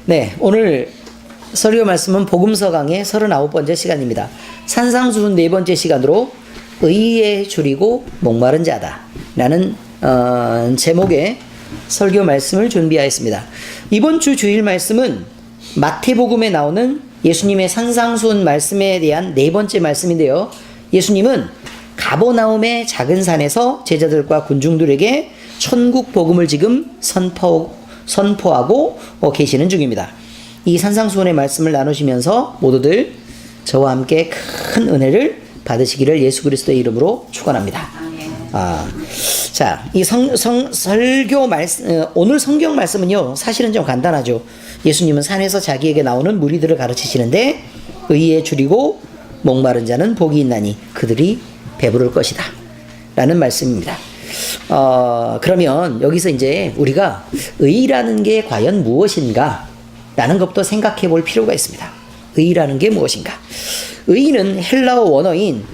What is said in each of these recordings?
네, 오늘 설교 말씀은 복음서 강의 39번째 시간입니다. 산상수훈 4번째 시간으로 의에 줄이고 목마른 자다 라는 제목의 설교 말씀을 준비하였습니다. 이번 주 주일 말씀은 마태복음에 나오는 예수님의 산상수훈 말씀에 대한 4번째 말씀인데요. 예수님은 가버나움의 작은 산에서 제자들과 군중들에게 천국 복음을 지금 선포하고 계시는 중입니다. 이 산상수훈의 말씀을 나누시면서 모두들 저와 함께 큰 은혜를 받으시기를 예수 그리스도의 이름으로 축원합니다. 자, 이 설교 말씀, 오늘 성경 말씀은요, 사실은 좀 간단하죠. 예수님은 산에서 자기에게 나오는 무리들을 가르치시는데, 의에 줄이고 목마른 자는 복이 있나니 그들이 배부를 것이다 라는 말씀입니다. 그러면 여기서 이제 우리가 의라는 게 과연 무엇인가 라는 것부터 생각해 볼 필요가 있습니다. 의라는 게 무엇인가? 의는 헬라어 원어인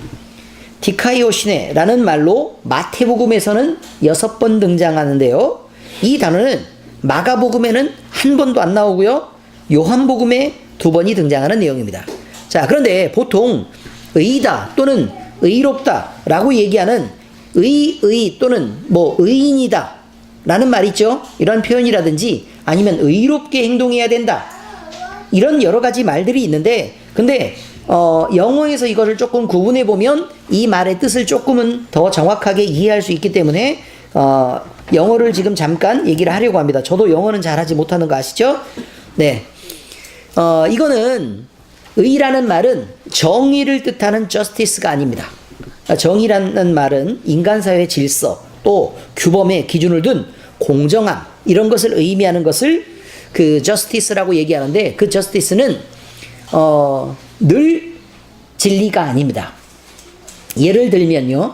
디카이오시네라는 말로 마태복음에서는 6번 등장하는데요. 이 단어는 마가복음에는 한 번도 안 나오고요. 요한복음에 2번이 등장하는 내용입니다. 자, 그런데 보통 의다 또는 의롭다 라고 얘기하는 의 또는 의인이다 라는 말 있죠. 이런 표현이라든지 아니면 의롭게 행동해야 된다, 이런 여러 가지 말들이 있는데, 근데 영어에서 이거를 조금 구분해 보면 이 말의 뜻을 조금은 더 정확하게 이해할 수 있기 때문에 영어를 지금 잠깐 얘기를 하려고 합니다. 저도 영어는 잘하지 못하는 거 아시죠? 네. 이거는 의라는 말은 정의를 뜻하는 justice가 아닙니다. 정의라는 말은 인간사회의 질서 또 규범의 기준을 둔 공정함, 이런 것을 의미하는 것을 그 justice라고 얘기하는데, 그 justice는 늘 진리가 아닙니다. 예를 들면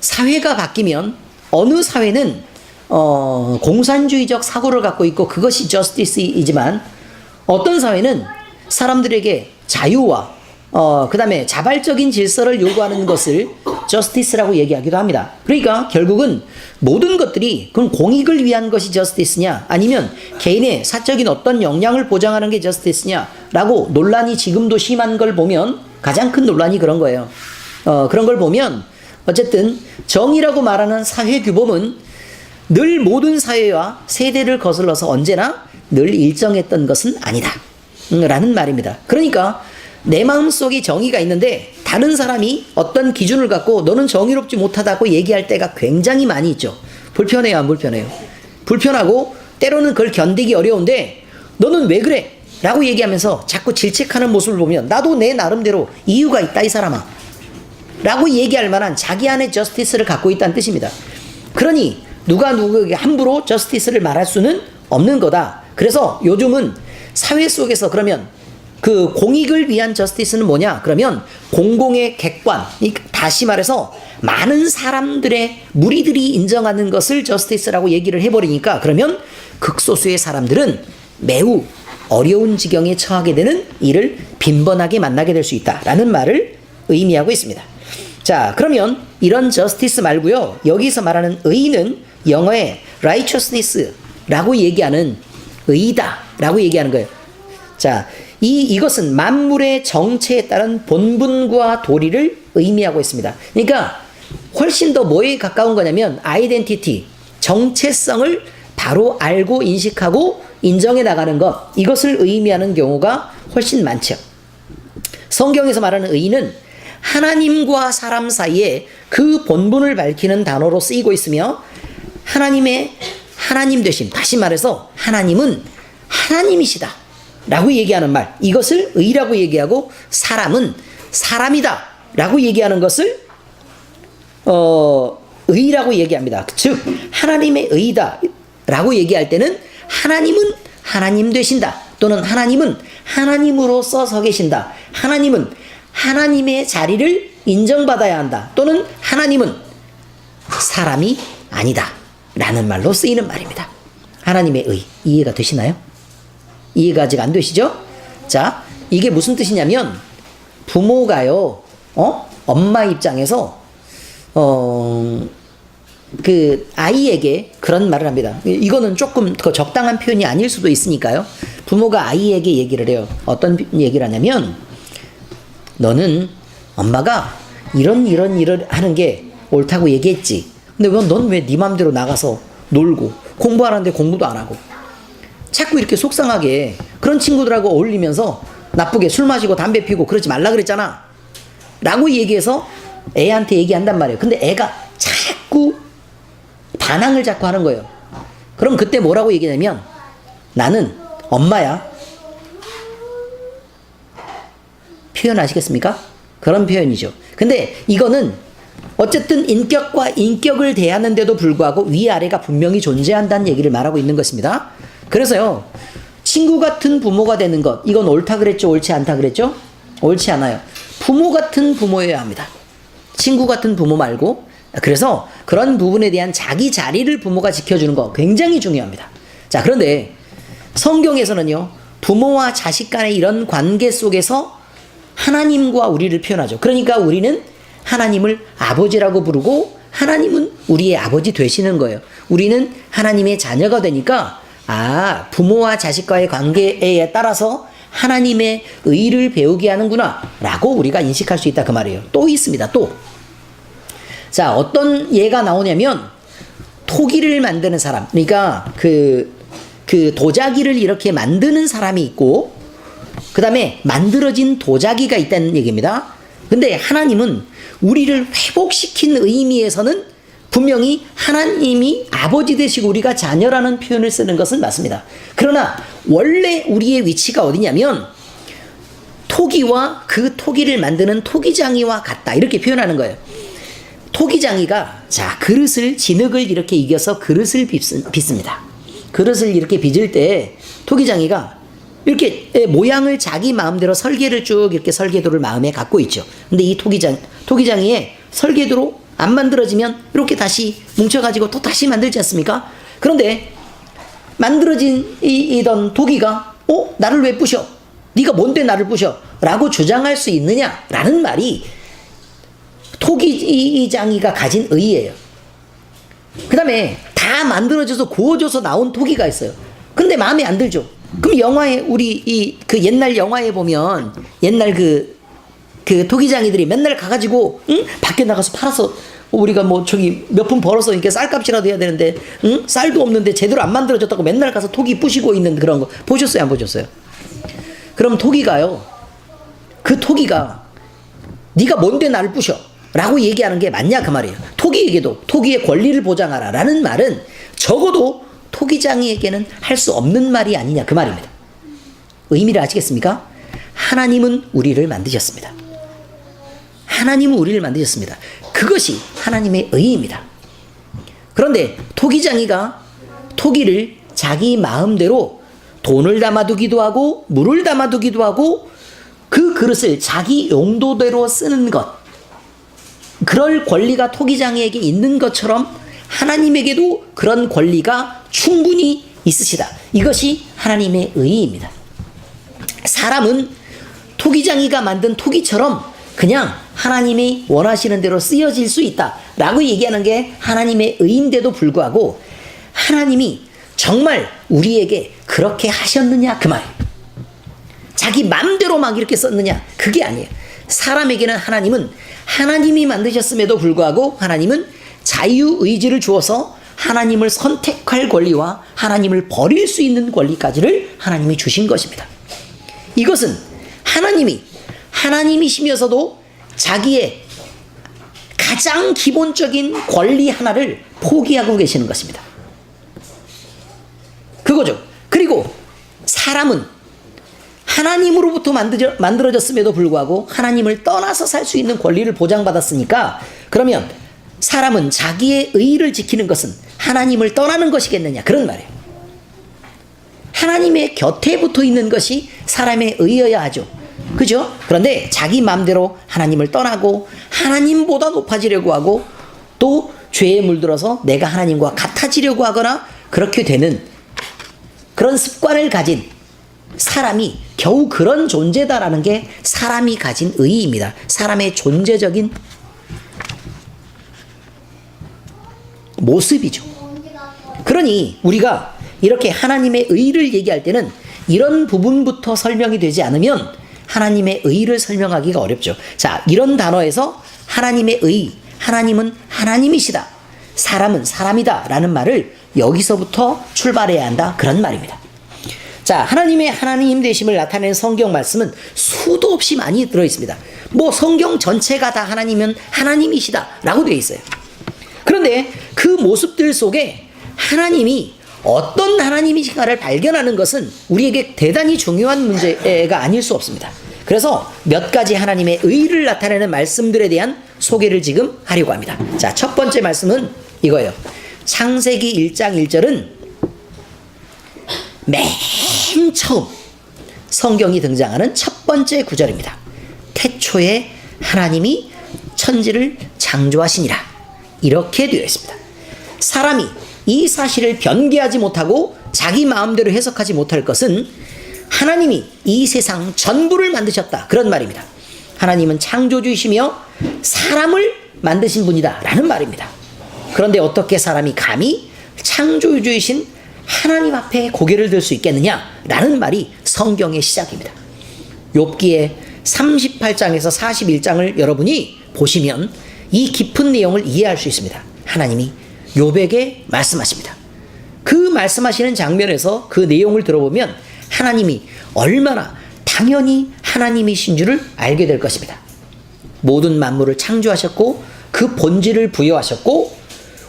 사회가 바뀌면 어느 사회는 공산주의적 사고를 갖고 있고 그것이 justice이지만, 어떤 사회는 사람들에게 자유와 그 다음에 자발적인 질서를 요구하는 것을 justice라고 얘기하기도 합니다. 그러니까 결국은 모든 것들이 그럼 공익을 위한 것이 justice냐, 아니면 개인의 사적인 어떤 역량을 보장하는 게 justice냐 라고 논란이 지금도 심한 걸 보면, 가장 큰 논란이 그런 거예요. 그런 걸 보면 어쨌든 정의라고 말하는 사회 규범은 늘 모든 사회와 세대를 거슬러서 언제나 늘 일정했던 것은 아니다 라는 말입니다. 그러니까 내 마음속에 정의가 있는데 다른 사람이 어떤 기준을 갖고 너는 정의롭지 못하다고 얘기할 때가 굉장히 많이 있죠. 불편해요, 안 불편해요? 불편하고 때로는 그걸 견디기 어려운데, 너는 왜 그래? 라고 얘기하면서 자꾸 질책하는 모습을 보면 나도 내 나름대로 이유가 있다 이 사람아 라고 얘기할 만한 자기 안에 저스티스를 갖고 있다는 뜻입니다. 그러니 누가 누구에게 함부로 저스티스를 말할 수는 없는 거다. 그래서 요즘은 사회 속에서 그러면 그 공익을 위한 저스티스는 뭐냐? 그러면 공공의 객관, 다시 말해서 많은 사람들의 무리들이 인정하는 것을 저스티스라고 얘기를 해버리니까, 그러면 극소수의 사람들은 매우 어려운 지경에 처하게 되는 일을 빈번하게 만나게 될 수 있다라는 말을 의미하고 있습니다. 자, 그러면 이런 저스티스 말고요, 여기서 말하는 의는 영어의 righteousness라고 얘기하는 의다라고 얘기하는 거예요. 자, 이것은 만물의 정체에 따른 본분과 도리를 의미하고 있습니다. 그러니까 훨씬 더 뭐에 가까운 거냐면 아이덴티티, 정체성을 바로 알고 인식하고 인정해 나가는 것, 이것을 의미하는 경우가 훨씬 많죠. 성경에서 말하는 의는 하나님과 사람 사이에 그 본분을 밝히는 단어로 쓰이고 있으며, 하나님의 하나님 되심, 다시 말해서 하나님은 하나님이시다 라고 얘기하는 말, 이것을 의라고 얘기하고, 사람은 사람이다 라고 얘기하는 것을 의라고 얘기합니다. 즉 하나님의 의다 라고 얘기할 때는 하나님은 하나님 되신다, 또는 하나님은 하나님으로서 서 계신다, 하나님은 하나님의 자리를 인정받아야 한다, 또는 하나님은 사람이 아니다 라는 말로 쓰이는 말입니다. 하나님의 의, 이해가 되시나요? 이해가 아직 안 되시죠? 자, 이게 무슨 뜻이냐면, 부모가요, 엄마 입장에서 그 아이에게 그런 말을 합니다. 이거는 조금 더 적당한 표현이 아닐 수도 있으니까요. 부모가 아이에게 얘기를 해요. 어떤 얘기를 하냐면, 너는 엄마가 이런 일을 하는 게 옳다고 얘기했지. 근데 넌 왜 네 맘대로 나가서 놀고 공부하라는데 공부도 안 하고 자꾸 이렇게 속상하게 그런 친구들하고 어울리면서 나쁘게 술 마시고 담배 피고 그러지 말라 그랬잖아 라고 얘기해서 애한테 얘기한단 말이에요. 근데 애가 자꾸 반항을 자꾸 하는 거예요. 그럼 그때 뭐라고 얘기하냐면, 나는 엄마야. 표현 아시겠습니까? 그런 표현이죠. 근데 이거는 어쨌든 인격과 인격을 대하는데도 불구하고 위아래가 분명히 존재한다는 얘기를 말하고 있는 것입니다. 그래서요, 친구 같은 부모가 되는 것, 이건 옳다 그랬죠? 옳지 않다 그랬죠? 옳지 않아요. 부모 같은 부모여야 합니다. 친구 같은 부모 말고. 그래서 그런 부분에 대한 자기 자리를 부모가 지켜주는 거 굉장히 중요합니다. 자, 그런데 성경에서는요, 부모와 자식 간의 이런 관계 속에서 하나님과 우리를 표현하죠. 그러니까 우리는 하나님을 아버지라고 부르고 하나님은 우리의 아버지 되시는 거예요. 우리는 하나님의 자녀가 되니까, 부모와 자식과의 관계에 따라서 하나님의 의를 배우게 하는구나 라고 우리가 인식할 수 있다 그 말이에요. 또 있습니다. 또. 자, 어떤 예가 나오냐면, 토기를 만드는 사람, 그러니까 그 도자기를 이렇게 만드는 사람이 있고, 그 다음에 만들어진 도자기가 있다는 얘기입니다. 근데 하나님은 우리를 회복시킨 의미에서는 분명히 하나님이 아버지 되시고 우리가 자녀라는 표현을 쓰는 것은 맞습니다. 그러나 원래 우리의 위치가 어디냐면, 토기와 그 토기를 만드는 토기장이와 같다, 이렇게 표현하는 거예요. 토기장이가 그릇을, 진흙을 이렇게 이겨서 그릇을 빚습니다. 그릇을 이렇게 빚을 때 토기장이가 이렇게 모양을 자기 마음대로 설계를 쭉 이렇게 설계도를 마음에 갖고 있죠. 근데 이 토기장이의 설계도로 안 만들어지면 이렇게 다시 뭉쳐가지고 또 다시 만들지 않습니까? 그런데 만들어진 이던 토기가 나를 왜 부셔? 네가 뭔데 나를 부셔? 라고 주장할 수 있느냐라는 말이 토기장이가 가진 의의예요. 그 다음에 다 만들어져서 구워져서 나온 토기가 있어요. 근데 마음에 안 들죠. 그럼 영화에, 우리 그 옛날 영화에 보면 옛날 그 토기장이들이 맨날 가가지고 밖에 나가서 팔아서, 우리가 뭐 저기 몇 푼 벌어서 이렇게 쌀값이라도 해야 되는데 쌀도 없는데 제대로 안 만들어졌다고 맨날 가서 토기 부시고 있는 그런 거 보셨어요? 안 보셨어요? 그럼 토기가요, 그 토기가 네가 뭔데 나를 부셔? 라고 얘기하는 게 맞냐 그 말이에요. 토기에게도 토기의 권리를 보장하라 라는 말은 적어도 토기장이에게는 할 수 없는 말이 아니냐 그 말입니다. 의미를 아시겠습니까? 하나님은 우리를 만드셨습니다. 하나님은 우리를 만드셨습니다. 그것이 하나님의 의의입니다. 그런데 토기장이가 토기를 자기 마음대로 돈을 담아두기도 하고 물을 담아두기도 하고 그 그릇을 자기 용도대로 쓰는 것, 그럴 권리가 토기장이에게 있는 것처럼 하나님에게도 그런 권리가 충분히 있으시다. 이것이 하나님의 의의입니다. 사람은 토기장이가 만든 토기처럼 그냥 하나님이 원하시는 대로 쓰여질 수 있다 라고 얘기하는 게 하나님의 의인데도 불구하고, 하나님이 정말 우리에게 그렇게 하셨느냐 그 말이에요. 자기 맘대로 막 이렇게 썼느냐, 그게 아니에요. 사람에게는 하나님은 하나님이 만드셨음에도 불구하고 하나님은 자유의지를 주어서 하나님을 선택할 권리와 하나님을 버릴 수 있는 권리까지를 하나님이 주신 것입니다. 이것은 하나님이시면서도 자기의 가장 기본적인 권리 하나를 포기하고 계시는 것입니다. 그거죠. 그리고 사람은 하나님으로부터 만들어졌음에도 불구하고 하나님을 떠나서 살 수 있는 권리를 보장받았으니까, 그러면 사람은 자기의 의의를 지키는 것은 하나님을 떠나는 것이겠느냐 그런 말이에요. 하나님의 곁에 붙어 있는 것이 사람의 의여야 하죠. 그죠? 그런데 자기 마음대로 하나님을 떠나고 하나님보다 높아지려고 하고 또 죄에 물들어서 내가 하나님과 같아지려고 하거나 그렇게 되는 그런 습관을 가진 사람이 겨우 그런 존재다라는 게 사람이 가진 의의입니다. 사람의 존재적인 모습이죠. 그러니 우리가 이렇게 하나님의 의를 얘기할 때는 이런 부분부터 설명이 되지 않으면 하나님의 의를 설명하기가 어렵죠. 자, 이런 단어에서 하나님의 의, 하나님은 하나님이시다, 사람은 사람이다 라는 말을 여기서부터 출발해야 한다, 그런 말입니다. 자, 하나님의 하나님 되심을 나타내는 성경 말씀은 수도 없이 많이 들어있습니다. 뭐 성경 전체가 다 하나님은 하나님이시다 라고 되어 있어요. 그런데 그 모습들 속에 하나님이 어떤 하나님이신가를 발견하는 것은 우리에게 대단히 중요한 문제가 아닐 수 없습니다. 그래서 몇 가지 하나님의 의를 나타내는 말씀들에 대한 소개를 지금 하려고 합니다. 자, 첫 번째 말씀은 이거예요. 창세기 1장 1절은 맨 처음 성경이 등장하는 첫 번째 구절입니다. 태초에 하나님이 천지를 창조하시니라, 이렇게 되어 있습니다. 사람이 이 사실을 변개하지 못하고 자기 마음대로 해석하지 못할 것은 하나님이 이 세상 전부를 만드셨다, 그런 말입니다. 하나님은 창조주이시며 사람을 만드신 분이다 라는 말입니다. 그런데 어떻게 사람이 감히 창조주이신 하나님 앞에 고개를 들 수 있겠느냐 라는 말이 성경의 시작입니다. 욥기의 38장에서 41장을 여러분이 보시면 이 깊은 내용을 이해할 수 있습니다. 하나님이 욥에게 말씀하십니다. 그 말씀하시는 장면에서 그 내용을 들어보면 하나님이 얼마나 당연히 하나님이신 줄을 알게 될 것입니다. 모든 만물을 창조하셨고 그 본질을 부여하셨고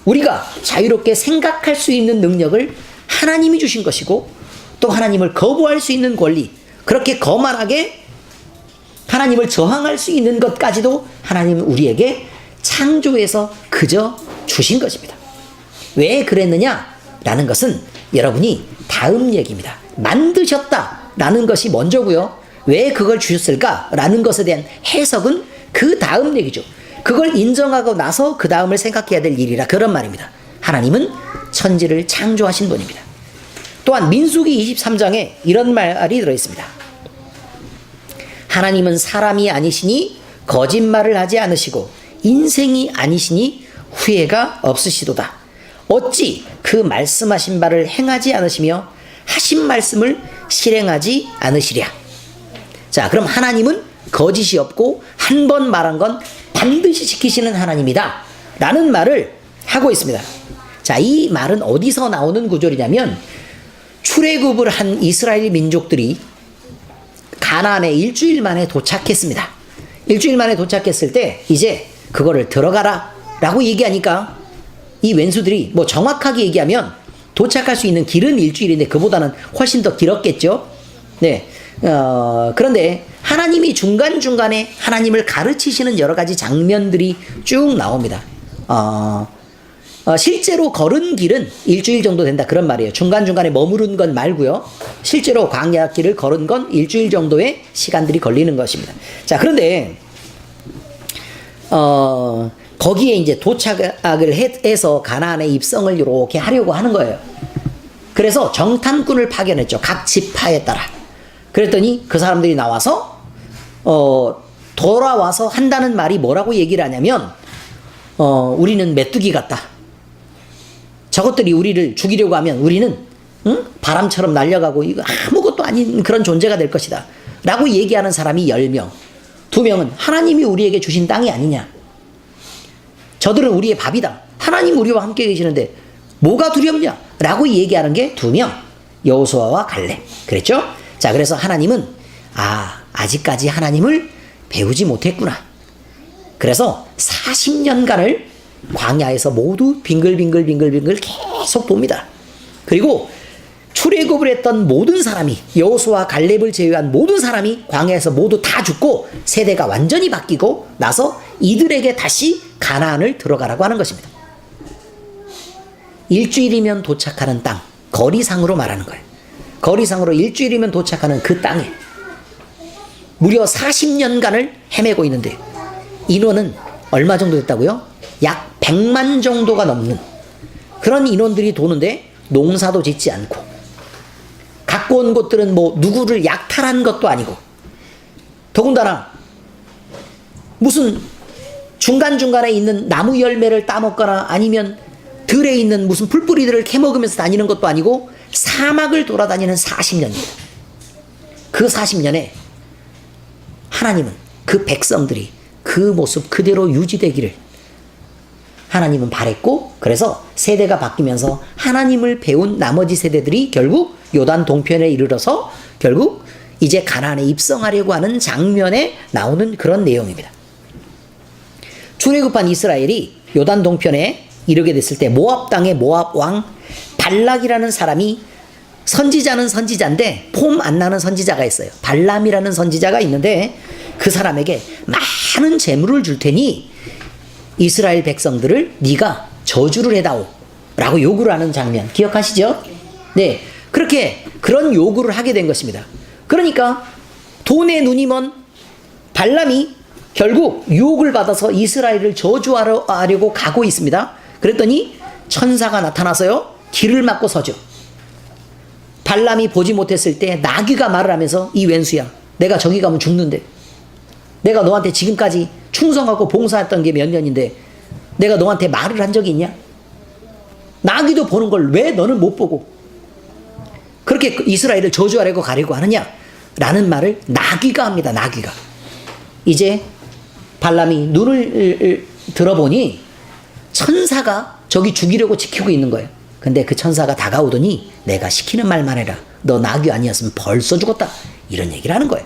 우리가 자유롭게 생각할 수 있는 능력을 하나님이 주신 것이고 또 하나님을 거부할 수 있는 권리, 그렇게 거만하게 하나님을 저항할 수 있는 것까지도 하나님은 우리에게 창조해서 그저 주신 것입니다. 왜 그랬느냐 라는 것은 여러분이 다음 얘기입니다. 만드셨다 라는 것이 먼저고요. 왜 그걸 주셨을까 라는 것에 대한 해석은 그 다음 얘기죠. 그걸 인정하고 나서 그 다음을 생각해야 될 일이라, 그런 말입니다. 하나님은 천지를 창조하신 분입니다. 또한 민수기 23장에 이런 말이 들어있습니다. 하나님은 사람이 아니시니 거짓말을 하지 않으시고 인생이 아니시니 후회가 없으시도다. 어찌 그 말씀하신 바를 행하지 않으시며 하신 말씀을 실행하지 않으시랴. 자, 그럼 하나님은 거짓이 없고 한 번 말한 건 반드시 지키시는 하나님이다 라는 말을 하고 있습니다. 자, 이 말은 어디서 나오는 구절이냐면 출애굽을 한 이스라엘 민족들이 가나안에 일주일 만에 도착했습니다. 일주일 만에 도착했을 때 이제 그거를 들어가라 라고 얘기하니까 이 왼수들이, 뭐 정확하게 얘기하면 도착할 수 있는 길은 일주일인데 그보다는 훨씬 더 길었겠죠. 네. 그런데 하나님이 중간중간에 하나님을 가르치시는 여러 가지 장면들이 쭉 나옵니다. 실제로 걸은 길은 일주일 정도 된다, 그런 말이에요. 중간중간에 머무른 건 말고요. 실제로 광야 길을 걸은 건 일주일 정도의 시간들이 걸리는 것입니다. 자, 그런데 거기에 이제 도착을 해서 가나안의 입성을 이렇게 하려고 하는 거예요. 그래서 정탐꾼을 파견했죠. 각 지파에 따라. 그랬더니 그 사람들이 나와서 돌아와서 한다는 말이 뭐라고 얘기를 하냐면 우리는 메뚜기 같다. 저것들이 우리를 죽이려고 하면 우리는 바람처럼 날려가고 이거 아무것도 아닌 그런 존재가 될 것이다 라고 얘기하는 사람이 10명. 2명은 하나님이 우리에게 주신 땅이 아니냐, 저들은 우리의 밥이다, 하나님 우리와 함께 계시는데 뭐가 두렵냐 라고 얘기하는 게 2명, 여호수아와 갈렙. 그랬죠? 자, 그래서 하나님은 아직까지 하나님을 배우지 못했구나. 그래서 40년간을 광야에서 모두 빙글빙글 계속 돕니다. 그리고 출애굽을 했던 모든 사람이, 여호수아 갈렙을 제외한 모든 사람이 광야에서 모두 다 죽고 세대가 완전히 바뀌고 나서 이들에게 다시 가나안을 들어가라고 하는 것입니다. 일주일이면 도착하는 땅, 거리상으로 말하는 거예요. 거리상으로 일주일이면 도착하는 그 땅에 무려 40년간을 헤매고 있는데 인원은 얼마 정도 됐다고요? 약 100만 정도가 넘는 그런 인원들이 도는데 농사도 짓지 않고, 갖고 온 것들은 뭐 누구를 약탈한 것도 아니고, 더군다나 무슨 중간중간에 있는 나무 열매를 따먹거나 아니면 들에 있는 무슨 풀뿌리들을 캐먹으면서 다니는 것도 아니고 사막을 돌아다니는 40년입니다. 그 40년에 하나님은 그 백성들이 그 모습 그대로 유지되기를 하나님은 바랬고, 그래서 세대가 바뀌면서 하나님을 배운 나머지 세대들이 결국 요단 동편에 이르러서 결국 이제 가나안에 입성하려고 하는 장면에 나오는 그런 내용입니다. 출애굽한 이스라엘이 요단 동편에 이르게 됐을 때 모압 땅의 모압 왕 발락이라는 사람이, 선지자는 선지자인데 폼 안 나는 선지자가 있어요. 발람이라는 선지자가 있는데 그 사람에게 많은 재물을 줄 테니 이스라엘 백성들을 네가 저주를 해다오 라고 요구를 하는 장면 기억하시죠? 네, 그렇게 그런 요구를 하게 된 것입니다. 그러니까 돈에 눈이 먼 발람이 결국 유혹을 받아서 이스라엘을 저주하려고 가고 있습니다. 그랬더니 천사가 나타나서요 길을 막고 서죠. 발람이 보지 못했을 때 나귀가 말을 하면서, 이 왼수야, 내가 저기 가면 죽는데, 내가 너한테 지금까지 충성하고 봉사했던 게 몇 년인데 내가 너한테 말을 한 적이 있냐? 나귀도 보는 걸 왜 너는 못 보고 그렇게 이스라엘을 저주하려고 가려고 하느냐? 라는 말을 나귀가 합니다. 나귀가. 이제 발람이 눈을 들어보니 천사가 저기 죽이려고 지키고 있는 거예요. 근데 그 천사가 다가오더니 내가 시키는 말만 해라. 너 나귀 아니었으면 벌써 죽었다. 이런 얘기를 하는 거예요.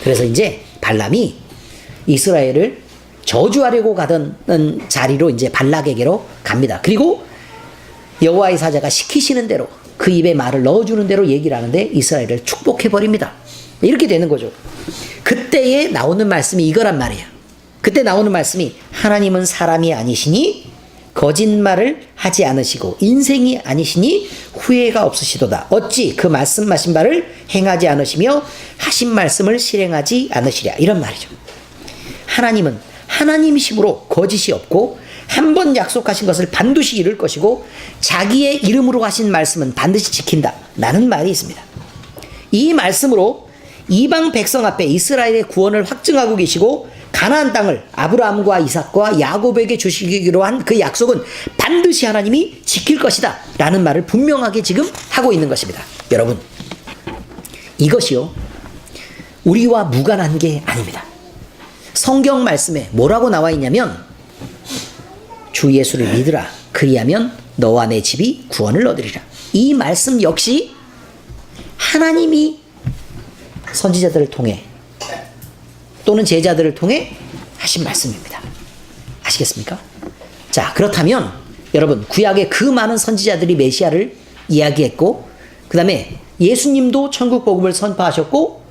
그래서 이제 발람이 이스라엘을 저주하려고 가던 자리로 이제 발락에게로 갑니다. 그리고 여호와의 사자가 시키시는 대로 그 입에 말을 넣어주는 대로 얘기를 하는데 이스라엘을 축복해버립니다. 이렇게 되는 거죠. 그때에 나오는 말씀이 이거란 말이에요. 그때 나오는 말씀이 하나님은 사람이 아니시니 거짓말을 하지 않으시고 인생이 아니시니 후회가 없으시도다. 어찌 그 말씀하신 바를 행하지 않으시며 하신 말씀을 실행하지 않으시랴. 이런 말이죠. 하나님은 하나님이심으로 거짓이 없고 한 번 약속하신 것을 반드시 이룰 것이고 자기의 이름으로 하신 말씀은 반드시 지킨다. 라는 말이 있습니다. 이 말씀으로 이방 백성 앞에 이스라엘의 구원을 확증하고 계시고 가나안 땅을 아브라함과 이삭과 야곱에게 주시기로 한 그 약속은 반드시 하나님이 지킬 것이다 라는 말을 분명하게 지금 하고 있는 것입니다. 여러분, 이것이요 우리와 무관한 게 아닙니다. 성경 말씀에 뭐라고 나와 있냐면 주 예수를 믿으라 그리하면 너와 내 집이 구원을 얻으리라. 이 말씀 역시 하나님이 선지자들을 통해 또는 제자들을 통해 하신 말씀입니다. 아시겠습니까? 자, 그렇다면 여러분, 구약의 그 많은 선지자들이 메시아를 이야기했고 그 다음에 예수님도 천국 복음을 선포하셨고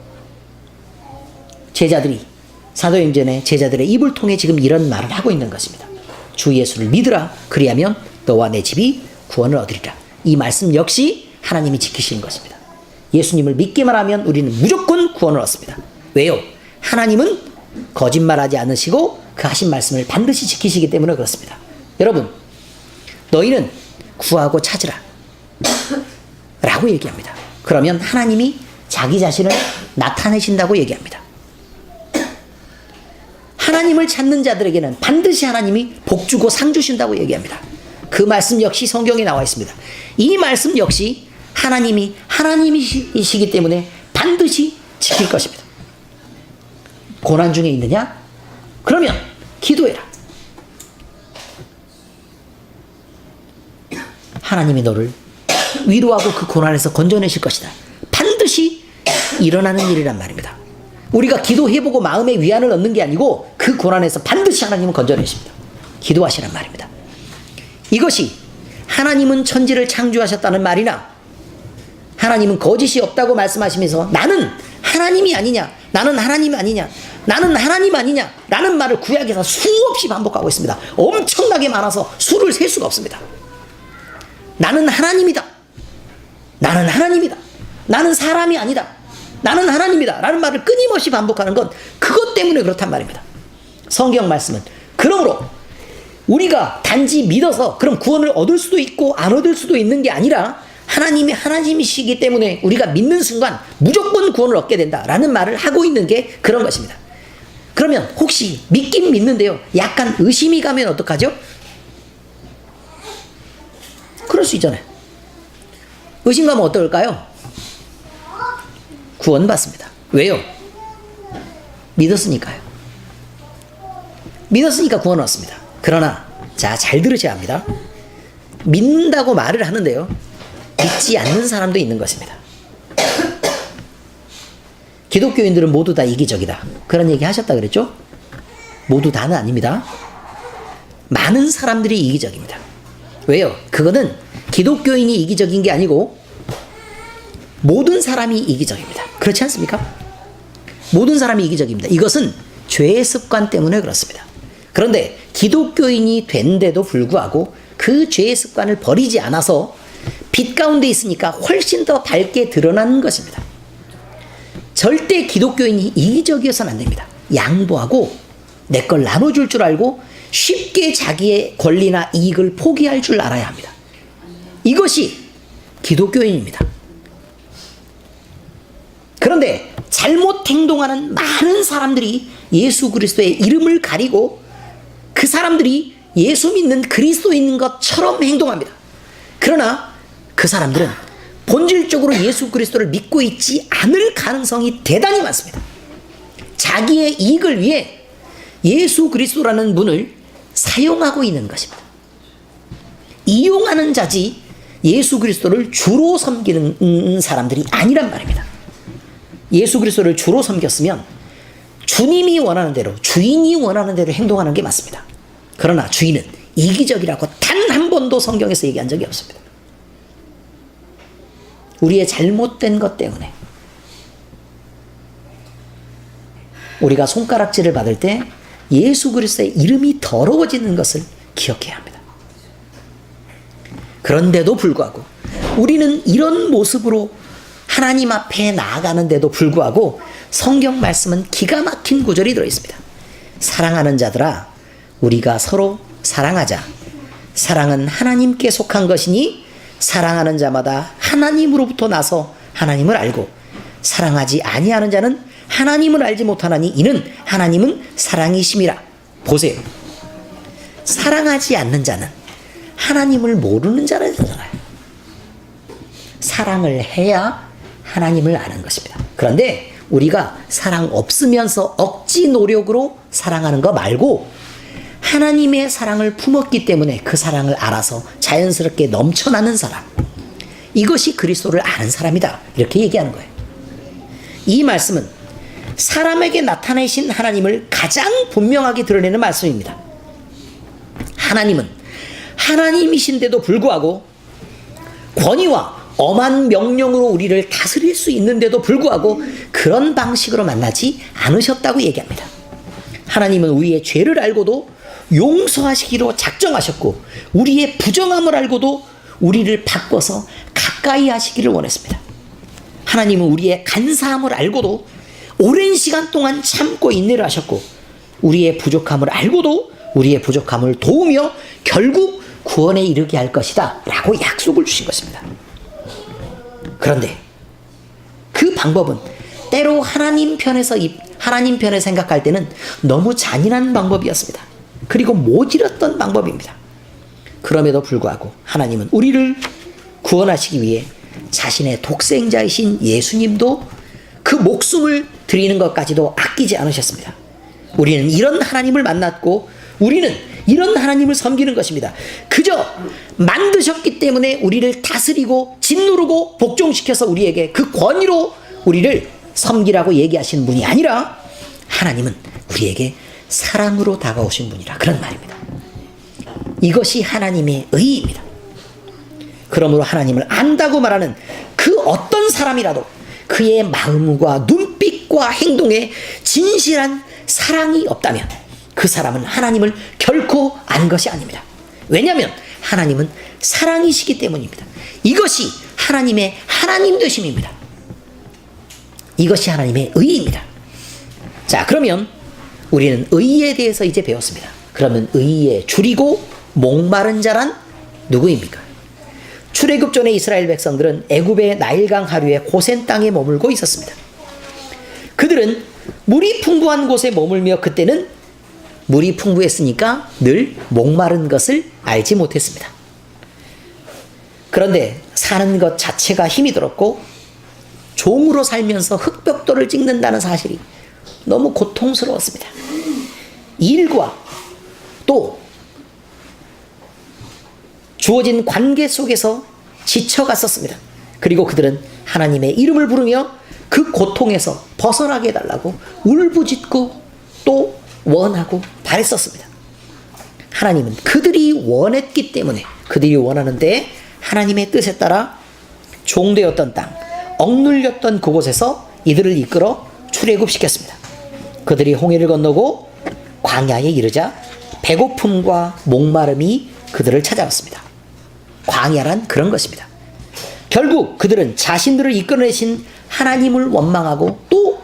제자들이 사도행전의 제자들의 입을 통해 지금 이런 말을 하고 있는 것입니다. 주 예수를 믿으라 그리하면 너와 내 집이 구원을 얻으리라. 이 말씀 역시 하나님이 지키시는 것입니다. 예수님을 믿기만 하면 우리는 무조건 구원을 얻습니다. 왜요? 하나님은 거짓말하지 않으시고 그 하신 말씀을 반드시 지키시기 때문에 그렇습니다. 여러분, 너희는 구하고 찾으라 라고 얘기합니다. 그러면 하나님이 자기 자신을 나타내신다고 얘기합니다. 하나님을 찾는 자들에게는 반드시 하나님이 복 주고 상 주신다고 얘기합니다. 그 말씀 역시 성경에 나와 있습니다. 이 말씀 역시 하나님이 하나님이시기 때문에 반드시 지킬 것입니다. 고난 중에 있느냐? 그러면 기도해라. 하나님이 너를 위로하고 그 고난에서 건져내실 것이다. 반드시 일어나는 일이란 말입니다. 우리가 기도해보고 마음의 위안을 얻는 게 아니고 그 고난에서 반드시 하나님은 건져내십니다. 기도하시란 말입니다. 이것이 하나님은 천지를 창조하셨다는 말이나 하나님은 거짓이 없다고 말씀하시면서 나는 하나님이 아니냐, 나는 하나님 아니냐, 나는 하나님 아니냐 라는 말을 구약에서 수없이 반복하고 있습니다. 엄청나게 많아서 수를 셀 수가 없습니다. 나는 하나님이다, 나는 하나님이다, 나는 사람이 아니다, 나는 하나님이다 라는 말을 끊임없이 반복하는 건 그것 때문에 그렇단 말입니다. 성경 말씀은 그러므로 우리가 단지 믿어서 그럼 구원을 얻을 수도 있고 안 얻을 수도 있는 게 아니라 하나님이 하나님이시기 때문에 우리가 믿는 순간 무조건 구원을 얻게 된다라는 말을 하고 있는 게 그런 것입니다. 그러면 혹시 믿긴 믿는데요 약간 의심이 가면 어떡하죠? 그럴 수 있잖아요. 의심가면 어떨까요? 구원받습니다. 왜요? 믿었으니까요. 믿었으니까 구원 얻습니다. 그러나 자, 잘 들으셔야 합니다. 믿는다고 말을 하는데요, 믿지 않는 사람도 있는 것입니다. 기독교인들은 모두 다 이기적이다, 그런 얘기 하셨다 그랬죠? 모두 다는 아닙니다. 많은 사람들이 이기적입니다. 왜요? 그거는 기독교인이 이기적인 게 아니고 모든 사람이 이기적입니다. 그렇지 않습니까? 모든 사람이 이기적입니다. 이것은 죄의 습관 때문에 그렇습니다. 그런데 기독교인이 된데도 불구하고 그 죄의 습관을 버리지 않아서 빛 가운데 있으니까 훨씬 더 밝게 드러나는 것입니다. 절대 기독교인이 이기적이어서는 안 됩니다. 양보하고 내 걸 나눠줄 줄 알고 쉽게 자기의 권리나 이익을 포기할 줄 알아야 합니다. 이것이 기독교인입니다. 그런데 잘못 행동하는 많은 사람들이 예수 그리스도의 이름을 가리고 그 사람들이 예수 믿는 그리스도인 것처럼 행동합니다. 그러나 그 사람들은 본질적으로 예수 그리스도를 믿고 있지 않을 가능성이 대단히 많습니다. 자기의 이익을 위해 예수 그리스도라는 분을 사용하고 있는 것입니다. 이용하는 자지 예수 그리스도를 주로 섬기는 사람들이 아니란 말입니다. 예수 그리스도를 주로 섬겼으면 주님이 원하는 대로, 주인이 원하는 대로 행동하는 게 맞습니다. 그러나 주인은 이기적이라고 단 한 번도 성경에서 얘기한 적이 없습니다. 우리의 잘못된 것 때문에 우리가 손가락질을 받을 때 예수 그리스도의 이름이 더러워지는 것을 기억해야 합니다. 그런데도 불구하고 우리는 이런 모습으로 하나님 앞에 나아가는데도 불구하고 성경 말씀은 기가 막힌 구절이 들어있습니다. 사랑하는 자들아, 우리가 서로 사랑하자. 사랑은 하나님께 속한 것이니 사랑하는 자마다 하나님으로부터 나서 하나님을 알고 사랑하지 아니하는 자는 하나님을 알지 못하나니 이는 하나님은 사랑이심이라. 보세요. 사랑하지 않는 자는 하나님을 모르는 자라잖아요. 사랑을 해야 하나님을 아는 것입니다. 그런데 우리가 사랑 없으면서 억지 노력으로 사랑하는 거 말고 하나님의 사랑을 품었기 때문에 그 사랑을 알아서 자연스럽게 넘쳐나는 사람, 이것이 그리스도를 아는 사람이다, 이렇게 얘기하는 거예요. 이 말씀은 사람에게 나타내신 하나님을 가장 분명하게 드러내는 말씀입니다. 하나님은 하나님이신데도 불구하고 권위와 엄한 명령으로 우리를 다스릴 수 있는데도 불구하고 그런 방식으로 만나지 않으셨다고 얘기합니다. 하나님은 우리의 죄를 알고도 용서하시기로 작정하셨고 우리의 부정함을 알고도 우리를 바꿔서 가까이 하시기를 원했습니다. 하나님은 우리의 간사함을 알고도 오랜 시간 동안 참고 인내를 하셨고 우리의 부족함을 알고도 우리의 부족함을 도우며 결국 구원에 이르게 할 것이다 라고 약속을 주신 것입니다. 그런데 그 방법은 때로 하나님 편에서 생각할 때는 너무 잔인한 방법이었습니다. 그리고 모질었던 방법입니다. 그럼에도 불구하고 하나님은 우리를 구원하시기 위해 자신의 독생자이신 예수님도 그 목숨을 드리는 것까지도 아끼지 않으셨습니다. 우리는 이런 하나님을 만났고 우리는 이런 하나님을 섬기는 것입니다. 그저 만드셨기 때문에 우리를 다스리고 짓누르고 복종시켜서 우리에게 그 권위로 우리를 섬기라고 얘기하시는 분이 아니라 하나님은 우리에게 사랑으로 다가오신 분이라, 그런 말입니다. 이것이 하나님의 의의입니다. 그러므로 하나님을 안다고 말하는 그 어떤 사람이라도 그의 마음과 눈빛과 행동에 진실한 사랑이 없다면 그 사람은 하나님을 결코 안 것이 아닙니다. 왜냐하면 하나님은 사랑이시기 때문입니다. 이것이 하나님의 하나님 되심입니다. 이것이 하나님의 의의입니다. 자, 그러면 우리는 의의에 대해서 이제 배웠습니다. 그러면 의의에 줄이고 목마른 자란 누구입니까? 출애굽 전에 이스라엘 백성들은 애굽의 나일강 하류의 고센 땅에 머물고 있었습니다. 그들은 물이 풍부한 곳에 머물며 그때는 물이 풍부했으니까 늘 목마른 것을 알지 못했습니다. 그런데 사는 것 자체가 힘이 들었고 종으로 살면서 흙벽돌을 찍는다는 사실이 너무 고통스러웠습니다. 일과 또 주어진 관계 속에서 지쳐갔었습니다. 그리고 그들은 하나님의 이름을 부르며 그 고통에서 벗어나게 해달라고 울부짖고 또 원하고 바랬었습니다. 하나님은 그들이 원했기 때문에, 그들이 원하는데 하나님의 뜻에 따라 종되었던 땅, 억눌렸던 그곳에서 이들을 이끌어 출애굽시켰습니다. 그들이 홍해를 건너고 광야에 이르자 배고픔과 목마름이 그들을 찾아왔습니다. 광야란 그런 것입니다. 결국 그들은 자신들을 이끌어내신 하나님을 원망하고 또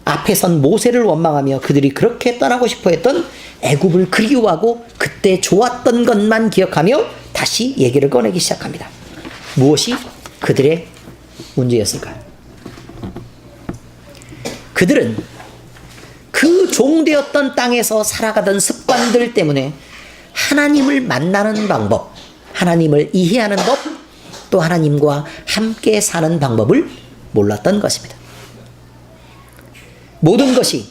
앞에 선 모세를 원망하며 그들이 그렇게 떠나고 싶어 했던 애굽을 그리워하고 그때 좋았던 것만 기억하며 다시 얘기를 꺼내기 시작합니다. 무엇이 그들의 문제였을까요? 그들은 그 종되었던 땅에서 살아가던 습관들 때문에 하나님을 만나는 방법, 하나님을 이해하는 법, 또 하나님과 함께 사는 방법을 몰랐던 것입니다. 모든 것이,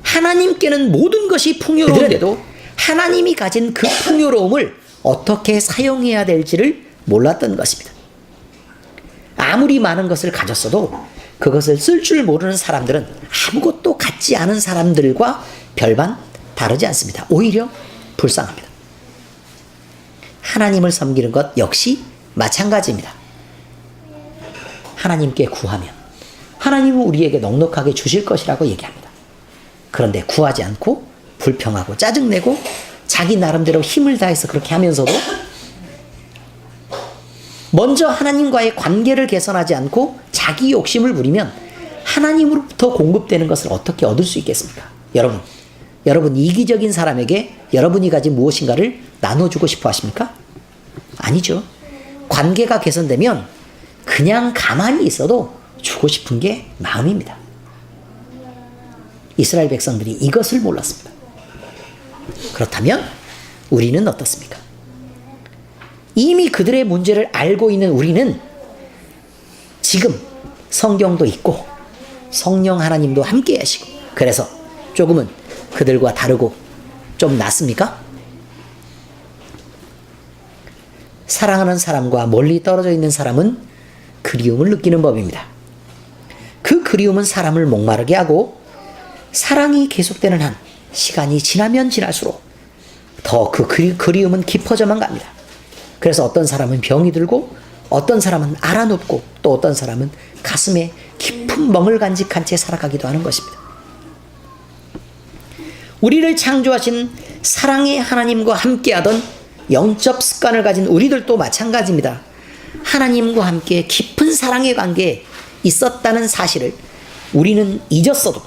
하나님께는 모든 것이 풍요로운데도 하나님이 가진 그 풍요로움을 어떻게 사용해야 될지를 몰랐던 것입니다. 아무리 많은 것을 가졌어도 그것을 쓸 줄 모르는 사람들은 아무것도 갖지 않은 사람들과 별반 다르지 않습니다. 오히려 불쌍합니다. 하나님을 섬기는 것 역시 마찬가지입니다. 하나님께 구하면 하나님은 우리에게 넉넉하게 주실 것이라고 얘기합니다. 그런데 구하지 않고 불평하고 짜증내고 자기 나름대로 힘을 다해서 그렇게 하면서도 먼저 하나님과의 관계를 개선하지 않고 자기 욕심을 부리면 하나님으로부터 공급되는 것을 어떻게 얻을 수 있겠습니까? 여러분 이기적인 사람에게 여러분이 가진 무엇인가를 나눠주고 싶어 하십니까? 아니죠. 관계가 개선되면 그냥 가만히 있어도 주고 싶은 게 마음입니다. 이스라엘 백성들이 이것을 몰랐습니다. 그렇다면 우리는 어떻습니까? 이미 그들의 문제를 알고 있는 우리는 지금 성경도 있고 성령 하나님도 함께 하시고 그래서 조금은 그들과 다르고 좀 낫습니까? 사랑하는 사람과 멀리 떨어져 있는 사람은 그리움을 느끼는 법입니다. 그 그리움은 사람을 목마르게 하고 사랑이 계속되는 한 시간이 지나면 지날수록 더 그 그리움은 깊어져만 갑니다. 그래서 어떤 사람은 병이 들고 어떤 사람은 알아눕고 또 어떤 사람은 가슴에 깊은 멍을 간직한 채 살아가기도 하는 것입니다. 우리를 창조하신 사랑의 하나님과 함께하던 영적 습관을 가진 우리들도 마찬가지입니다. 하나님과 함께 깊은 사랑의 관계에 있었다는 사실을 우리는 잊었어도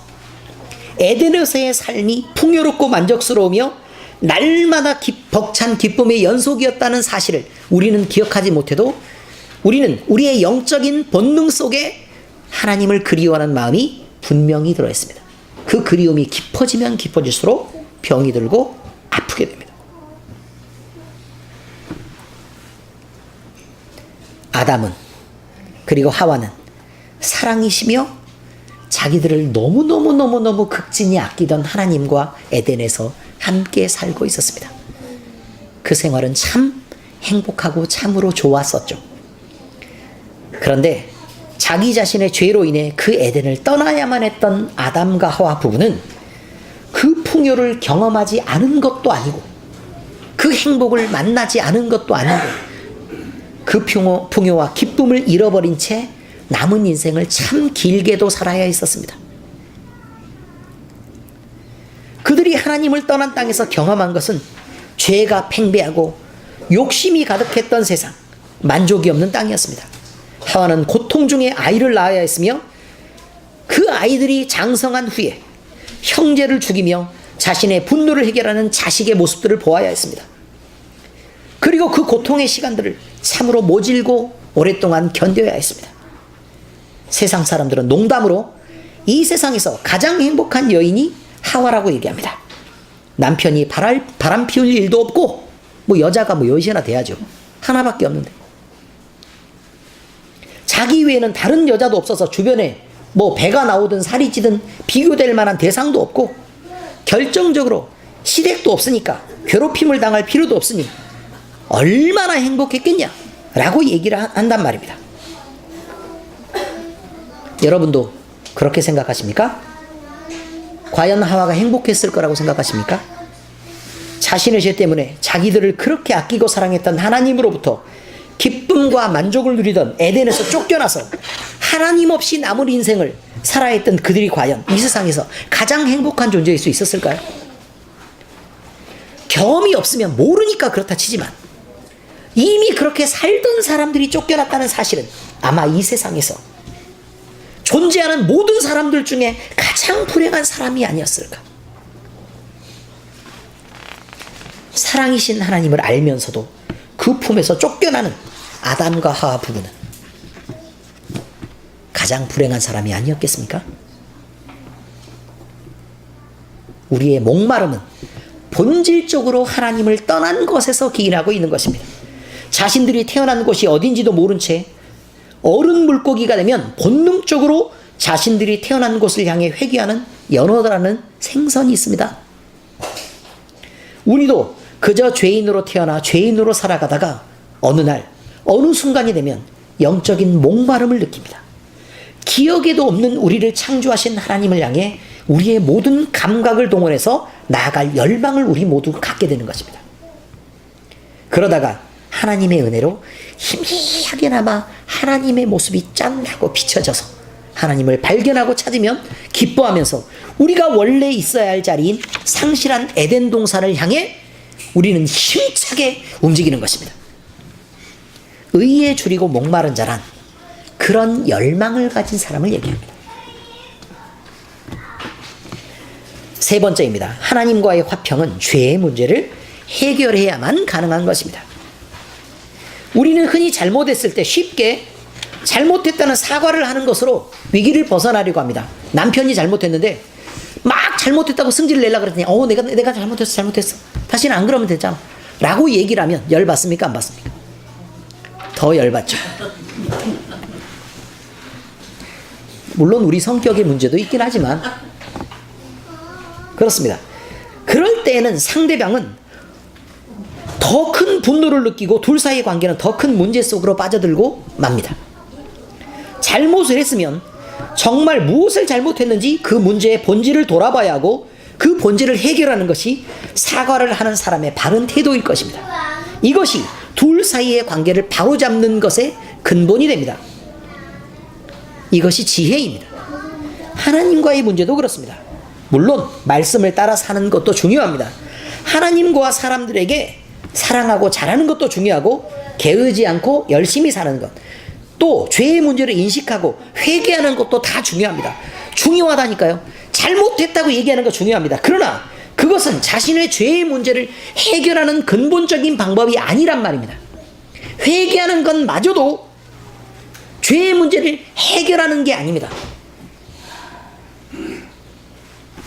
에덴에서의 삶이 풍요롭고 만족스러우며 날마다 벅찬 기쁨의 연속이었다는 사실을 우리는 기억하지 못해도 우리는 우리의 영적인 본능 속에 하나님을 그리워하는 마음이 분명히 들어있습니다. 그 그리움이 깊어지면 깊어질수록 병이 들고 아프게 됩니다. 아담은 그리고 하와는 사랑이시며 자기들을 너무너무 극진히 아끼던 하나님과 에덴에서 함께 살고 있었습니다. 그 생활은 참 행복하고 참으로 좋았었죠. 그런데 자기 자신의 죄로 인해 그 에덴을 떠나야만 했던 아담과 하와 부부는 그 풍요를 경험하지 않은 것도 아니고 그 행복을 만나지 않은 것도 아니고 그 풍요와 기쁨을 잃어버린 채 남은 인생을 참 길게도 살아야 했었습니다. 그들이 하나님을 떠난 땅에서 경험한 것은 죄가 팽배하고 욕심이 가득했던 세상, 만족이 없는 땅이었습니다. 하와는 고통 중에 아이를 낳아야 했으며 그 아이들이 장성한 후에 형제를 죽이며 자신의 분노를 해결하는 자식의 모습들을 보아야 했습니다. 그리고 그 고통의 시간들을 참으로 모질고 오랫동안 견뎌야 했습니다. 세상 사람들은 농담으로 이 세상에서 가장 행복한 여인이 하와라고 얘기합니다. 남편이 바람 피울 일도 없고 여자가 여시나 돼야죠. 하나밖에 없는데 자기 외에는 다른 여자도 없어서 주변에 뭐 배가 나오든 살이 찌든 비교될 만한 대상도 없고 결정적으로 시댁도 없으니까 괴롭힘을 당할 필요도 없으니 얼마나 행복했겠냐라고 얘기를 한단 말입니다. 여러분도 그렇게 생각하십니까? 과연 하와가 행복했을 거라고 생각하십니까? 자신의 죄 때문에 자기들을 그렇게 아끼고 사랑했던 하나님으로부터 기쁨과 만족을 누리던 에덴에서 쫓겨나서 하나님 없이 남은 인생을 살아야 했던 그들이 과연 이 세상에서 가장 행복한 존재일 수 있었을까요? 경험이 없으면 모르니까 그렇다 치지만 이미 그렇게 살던 사람들이 쫓겨났다는 사실은 아마 이 세상에서 존재하는 모든 사람들 중에 가장 불행한 사람이 아니었을까? 사랑이신 하나님을 알면서도 그 품에서 쫓겨나는 아담과 하와 부부는 가장 불행한 사람이 아니었겠습니까? 우리의 목마름은 본질적으로 하나님을 떠난 것에서 기인하고 있는 것입니다. 자신들이 태어난 곳이 어딘지도 모른 채 어른 물고기가 되면 본능적으로 자신들이 태어난 곳을 향해 회귀하는 연어라는 생선이 있습니다. 우리도 그저 죄인으로 태어나 죄인으로 살아가다가 어느 날 어느 순간이 되면 영적인 목마름을 느낍니다. 기억에도 없는 우리를 창조하신 하나님을 향해 우리의 모든 감각을 동원해서 나아갈 열망을 우리 모두 갖게 되는 것입니다. 그러다가 하나님의 은혜로 희미하게나마 하나님의 모습이 짠하고 비춰져서 하나님을 발견하고 찾으면 기뻐하면서 우리가 원래 있어야 할 자리인 상실한 에덴 동산을 향해 우리는 힘차게 움직이는 것입니다. 의에 줄이고 목마른 자란 그런 열망을 가진 사람을 얘기합니다. 세 번째입니다. 하나님과의 화평은 죄의 문제를 해결해야만 가능한 것입니다. 우리는 흔히 잘못했을 때 쉽게 잘못했다는 사과를 하는 것으로 위기를 벗어나려고 합니다. 남편이 잘못했는데 막 잘못했다고 승질을 내려고 그랬더니 내가 잘못했어. 다시는 안 그러면 되잖아 라고 얘기를 하면 열받습니까? 안 받습니까? 더 열받죠. 물론 우리 성격의 문제도 있긴 하지만 그렇습니다. 그럴 때에는 상대방은 더 큰 분노를 느끼고 둘 사이의 관계는 더 큰 문제 속으로 빠져들고 맙니다. 잘못을 했으면 정말 무엇을 잘못했는지 그 문제의 본질을 돌아봐야 하고 그 본질을 해결하는 것이 사과를 하는 사람의 바른 태도일 것입니다. 이것이 둘 사이의 관계를 바로잡는 것의 근본이 됩니다. 이것이 지혜입니다. 하나님과의 문제도 그렇습니다. 물론 말씀을 따라 사는 것도 중요합니다. 하나님과 사람들에게 사랑하고 잘하는 것도 중요하고 게으르지 않고 열심히 사는 것, 또 죄의 문제를 인식하고 회개하는 것도 다 중요합니다. 중요하다니까요. 잘못했다고 얘기하는 거 중요합니다. 그러나 그것은 자신의 죄의 문제를 해결하는 근본적인 방법이 아니란 말입니다. 회개하는 것마저도 죄의 문제를 해결하는 게 아닙니다.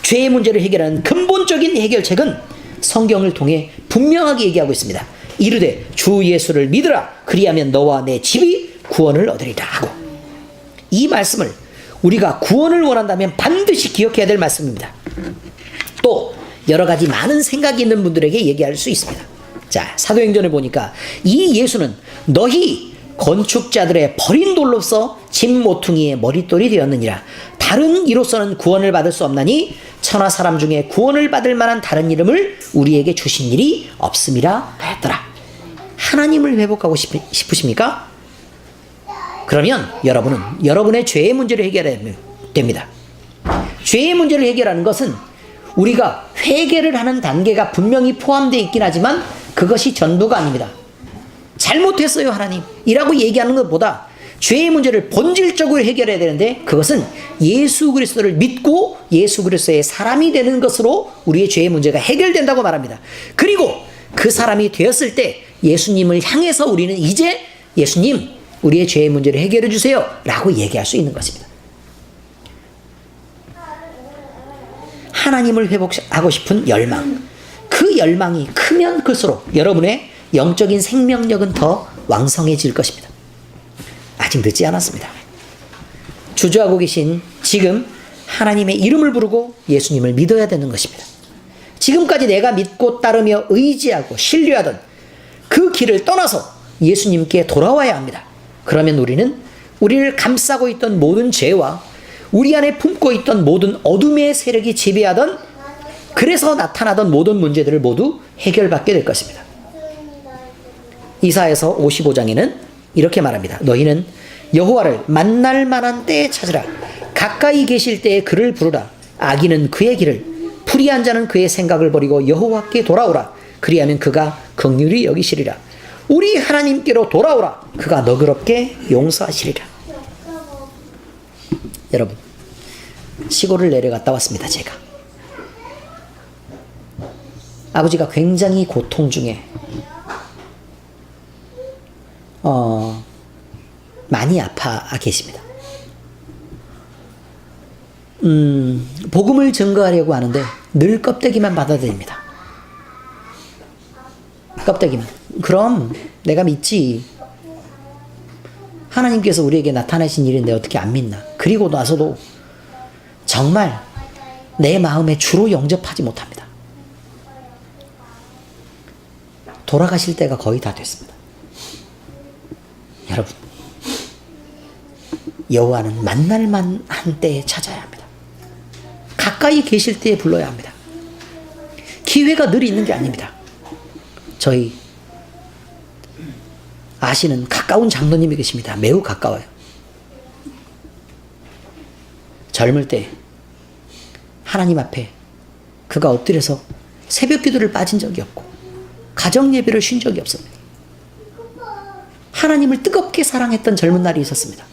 죄의 문제를 해결하는 근본적인 해결책은 성경을 통해 분명하게 얘기하고 있습니다. 이르되 주 예수를 믿으라 그리하면 너와 내 집이 구원을 얻으리라 하고, 이 말씀을 우리가 구원을 원한다면 반드시 기억해야 될 말씀입니다. 또 여러 가지 많은 생각이 있는 분들에게 얘기할 수 있습니다. 자, 사도행전을 보니까 이 예수는 너희 건축자들의 버린 돌로서 집 모퉁이의 머릿돌이 되었느니라. 다른 이로서는 구원을 받을 수 없나니 천하 사람 중에 구원을 받을 만한 다른 이름을 우리에게 주신 일이 없음이라 하였더라. 하나님을 회복하고 싶으십니까? 그러면 여러분은 여러분의 죄의 문제를 해결해야 됩니다. 죄의 문제를 해결하는 것은 우리가 회개를 하는 단계가 분명히 포함되어 있긴 하지만 그것이 전부가 아닙니다. 잘못했어요 하나님 이라고 얘기하는 것보다 죄의 문제를 본질적으로 해결해야 되는데, 그것은 예수 그리스도를 믿고 예수 그리스도의 사람이 되는 것으로 우리의 죄의 문제가 해결된다고 말합니다. 그리고 그 사람이 되었을 때 예수님을 향해서 우리는 이제 예수님 우리의 죄의 문제를 해결해 주세요 라고 얘기할 수 있는 것입니다. 하나님을 회복하고 싶은 열망, 그 열망이 크면 클수록 여러분의 영적인 생명력은 더 왕성해질 것입니다. 아직 아직 늦지 않았습니다. 주저하고 계신 지금 하나님의 이름을 부르고 예수님을 믿어야 되는 것입니다. 지금까지 내가 믿고 따르며 의지하고 신뢰하던 그 길을 떠나서 예수님께 돌아와야 합니다. 그러면 우리는 우리를 감싸고 있던 모든 죄와 우리 안에 품고 있던 모든 어둠의 세력이 지배하던, 그래서 나타나던 모든 문제들을 모두 해결받게 될 것입니다. 이사야서 55장에는 이렇게 말합니다. 너희는 여호와를 만날 만한 때에 찾으라. 가까이 계실 때에 그를 부르라. 악인은 그의 길을, 불의한 자는 그의 생각을 버리고 여호와께 돌아오라. 그리하면 그가 긍휼히 여기시리라. 우리 하나님께로 돌아오라. 그가 너그럽게 용서하시리라. 여러분, 시골을 내려갔다 왔습니다. 제가 아버지가 굉장히 고통 중에 많이 아파 계십니다. 복음을 증거하려고 하는데 늘 껍데기만 받아들입니다. 껍데기만. 그럼 내가 믿지. 하나님께서 우리에게 나타나신 일인데 어떻게 안 믿나. 그리고 나서도 정말 내 마음에 주로 영접하지 못합니다. 돌아가실 때가 거의 다 됐습니다. 여러분, 여호와는 만날 만한 때에 찾아야 합니다. 가까이 계실 때에 불러야 합니다. 기회가 늘 있는 게 아닙니다. 저희 아시는 가까운 장로님이 계십니다. 매우 가까워요. 젊을 때 하나님 앞에 그가 엎드려서 새벽 기도를 빠진 적이 없고 가정 예배를 쉰 적이 없습니다. 하나님을 뜨겁게 사랑했던 젊은 날이 있었습니다.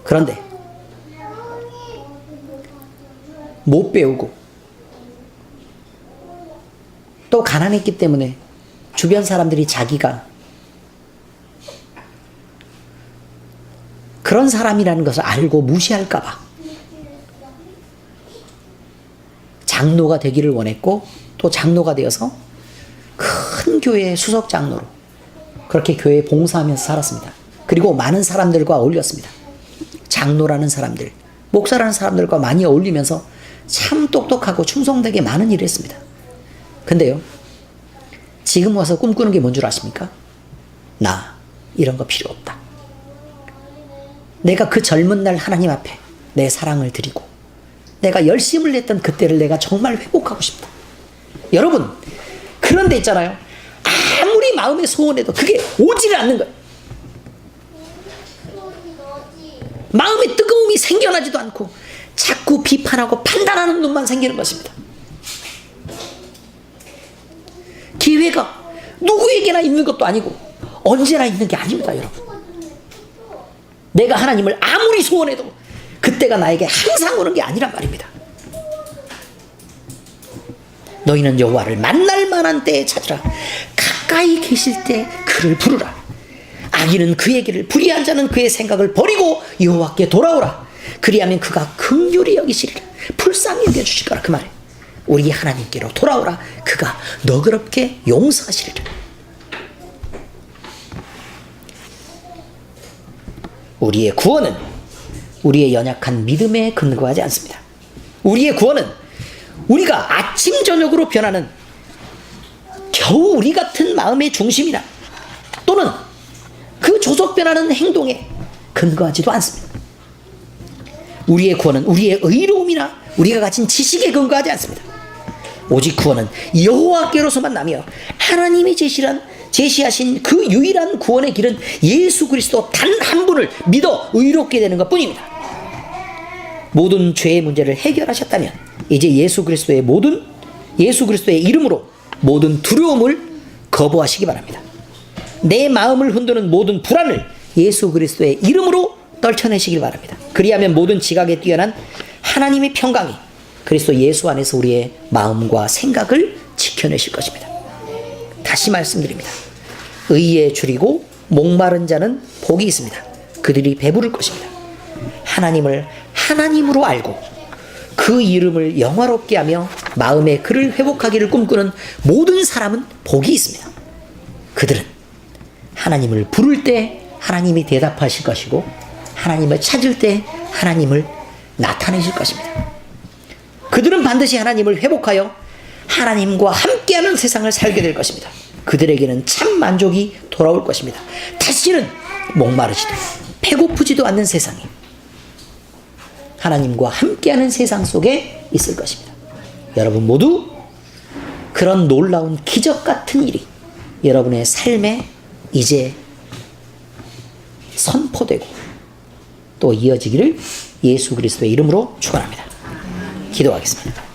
그런데 못 배우고 또 가난했기 때문에 주변 사람들이 자기가 그런 사람이라는 것을 알고 무시할까 봐 장로가 되기를 원했고, 또 장로가 되어서 큰 교회의 수석 장로로 그렇게 교회에 봉사하면서 살았습니다. 그리고 많은 사람들과 어울렸습니다. 장로라는 사람들, 목사라는 사람들과 많이 어울리면서 참 똑똑하고 충성되게 많은 일을 했습니다. 근데요, 지금 와서 꿈꾸는 게 뭔 줄 아십니까? 나 이런 거 필요 없다. 내가 그 젊은 날 하나님 앞에 내 사랑을 드리고 내가 열심을 냈던 그때를 내가 정말 회복하고 싶다. 여러분, 그런 데 있잖아요. 아무리 마음에 소원해도 그게 오지를 않는 거예요. 마음에 뜨거움이 생겨나지도 않고 자꾸 비판하고 판단하는 눈만 생기는 것입니다. 기회가 누구에게나 있는 것도 아니고 언제나 있는 게 아닙니다, 여러분. 내가 하나님을 아무리 소원해도 그때가 나에게 항상 오는 게 아니란 말입니다. 너희는 여호와를 만날 만한 때에 찾으라. 가까이 계실 때 그를 부르라. 악인은 그의 길을, 불의한 자는 그의 생각을 버리고 여호와께 돌아오라. 그리하면 그가 긍휼히 여기시리라. 불쌍히 여겨주실 거라. 그 말에 우리 하나님께로 돌아오라. 그가 너그럽게 용서하시리라. 우리의 구원은 우리의 연약한 믿음에 근거하지 않습니다. 우리의 구원은 우리가 아침 저녁으로 변하는 겨우 우리 같은 마음의 중심이나 또는 그 조속 변하는 행동에 근거하지도 않습니다. 우리의 구원은 우리의 의로움이나 우리가 가진 지식에 근거하지 않습니다. 오직 구원은 여호와께로서만 나며 하나님이 제시하신 그 유일한 구원의 길은 예수 그리스도 단 한 분을 믿어 의롭게 되는 것 뿐입니다. 모든 죄의 문제를 해결하셨다면 이제 예수 그리스도의 이름으로 모든 두려움을 거부하시기 바랍니다. 내 마음을 흔드는 모든 불안을 예수 그리스도의 이름으로 떨쳐내시길 바랍니다. 그리하면 모든 지각에 뛰어난 하나님의 평강이 그리스도 예수 안에서 우리의 마음과 생각을 지켜내실 것입니다. 다시 말씀드립니다. 의에 줄이고 목마른 자는 복이 있습니다. 그들이 배부를 것입니다. 하나님을 하나님으로 알고 그 이름을 영화롭게 하며 마음에 그를 회복하기를 꿈꾸는 모든 사람은 복이 있습니다. 그들은 하나님을 부를 때 하나님이 대답하실 것이고 하나님을 찾을 때 하나님을 나타내실 것입니다. 그들은 반드시 하나님을 회복하여 하나님과 함께하는 세상을 살게 될 것입니다. 그들에게는 참 만족이 돌아올 것입니다. 다시는 목마르지도 배고프지도 않는 세상이 하나님과 함께하는 세상 속에 있을 것입니다. 여러분 모두 그런 놀라운 기적 같은 일이 여러분의 삶에 이제 선포되고 또 이어지기를 예수 그리스도의 이름으로 축원합니다. 기도하겠습니다.